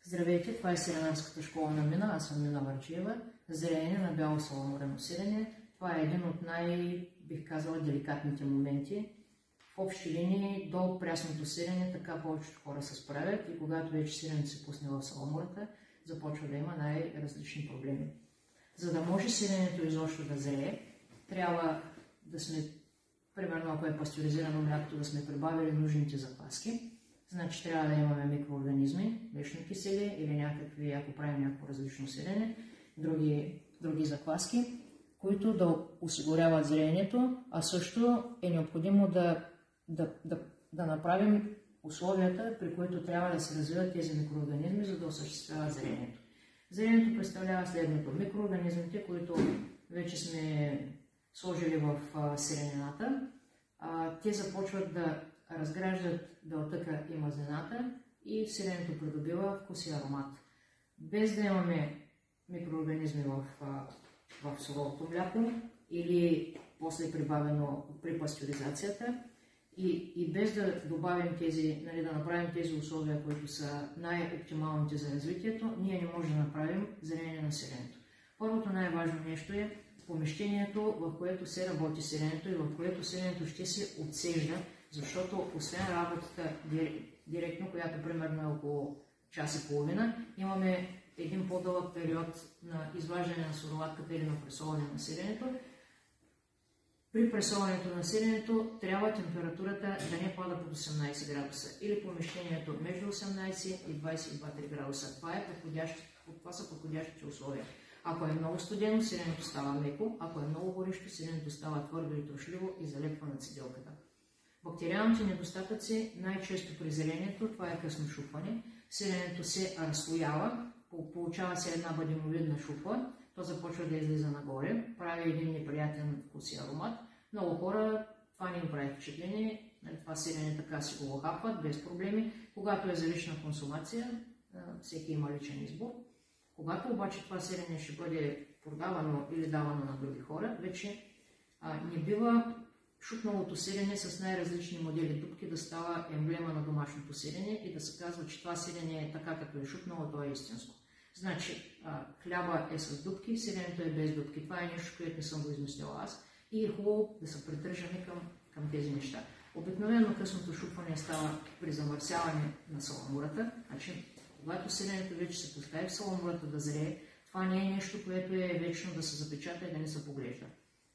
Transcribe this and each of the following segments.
Здравейте, това е Сиренарската школа на Мина, аз съм Мина Върчиева. Зреене на бяло саламурено сирене. Това е един от бих казала, деликатните моменти. В общи линии до прясното сирене така повечето хора се справят и когато вече сиренето се пусне в саламурата, започва да има най-различни проблеми. За да може сиренето изобщо да зрее, трябва да сме, примерно ако е пастеризирано млякото, да сме прибавили нужните закваски. Значи трябва да имаме микроорганизми, млечни кисели или някакви, ако правим някакво различно сирене, други закваски, които да осигуряват зреенето, а също е необходимо да направим условията, при които трябва да се развиват тези микроорганизми, за да осъществяват зреенето. Зреенето представлява следното. Микроорганизмите, които вече сме сложили в сиренената, те започват да разграждат белтъка и мазнината и сиренето придобива вкус и аромат. Без да имаме микроорганизми в суровото мляко или после прибавено при пастеризацията и без да добавим да направим тези условия, които са най-оптималните за развитието, ние не можем да направим зреене на сиренето. Първото най-важно нещо е помещението, в което се работи сиренето и в което сиренето ще се отсежда, защото освен работата директно, която примерно е около час и половина, имаме един по-дълъг период на изваждане на суроватката или на пресоване на сиренето. При пресоването на сиренето трябва температурата да не пада под 18 градуса или помещението между 18 и 22 градуса. Това са подходящите условия. Ако е много студено, сиренето става меко, ако е много горещо, сиренето става твърдо и трошливо и залепва на цеделката. Бактериалните недостатъци най-често при зрението, това е късно шупване. Сиренето се разслоява, получава се една бъдемовидна шупа, то започва да излиза нагоре, прави един неприятен вкус и аромат. Много хора това не им прави впечатление, това сирене така си го хапват без проблеми. Когато е за лична консумация, всеки има личен избор. Когато обаче това сирене ще бъде продавано или давано на други хора, вече не бива шупналото сирене с най-различни модели дупки да става емблема на домашното сирене и да се казва, че това сирене е така като е шупнало, то е истинско. Значи хляба е с дупки, сиренето е без дупки. Това е нещо, което не съм го измислила аз и е хубаво да се придържаме към тези неща. Обикновено късното шупване става при замърсяване на саламурата. Значи, когато сиренето вече се постави в саламурата да зрее, това не е нещо, което е вечно да се запечата и да не се поглежда.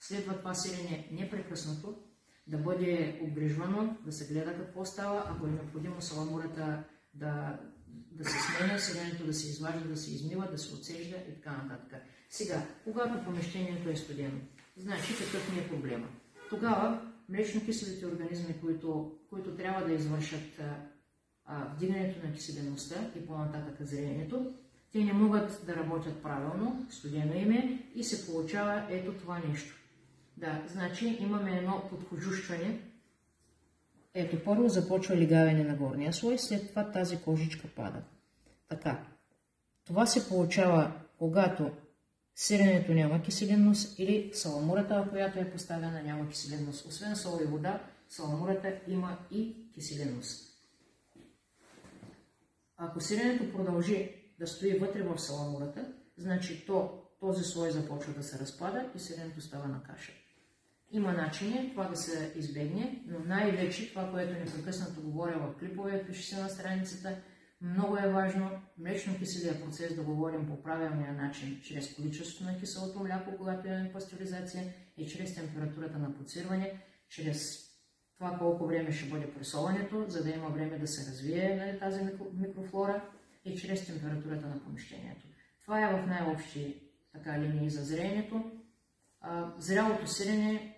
Следва това сирене непрекъснато да бъде обгрижвано, да се гледа какво става, ако е необходимо саламурата да се сменя, сиренето да се изважда, да се измива, да се отсежда и така нататък. Сега, когато помещението е студено, значи какъв ни е проблема? Тогава млечно-киселите организми, които трябва да извършат вдигането на киселеността и по-нататък зреенето, те не могат да работят правилно, студено им е и се получава ето това нещо. Да, значи имаме едно подхожущване. Ето първо започва лигаване на горния слой, след това тази кожичка пада. Така, това се получава, когато сиренето няма киселинност или саламурата, която е поставена, няма киселинност. Освен сол и вода, саламурата има и киселинност. Ако сиренето продължи да стои вътре в саламурата, значи този слой започва да се разпада и сиренето става на каша. Има начини това да се избегне, но най-вече това, което непрекъснато говоря в клипове, пише се на страницата, много е важно млечно-киселия процес да говорим по правилния начин, чрез количеството на киселото мляко, когато имаме пастеризация и чрез температурата на подсирване, чрез това колко време ще бъде пресоването, за да има време да се развие тази микрофлора и чрез температурата на помещението. Това е в най-общи линии за зреенето. Зрялото сирене,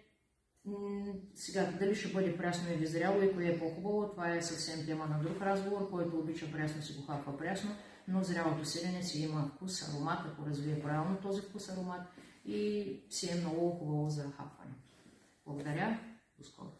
сега дали ще бъде прясно или зряло и кое е по-хубаво, това е съвсем тема на друг разговор, който обича прясно си го хапва прясно, но зрялото сирене си има вкус, аромат, ако развие правилно този вкус, аромат и си е много хубаво за хапване. Благодаря, до скоро.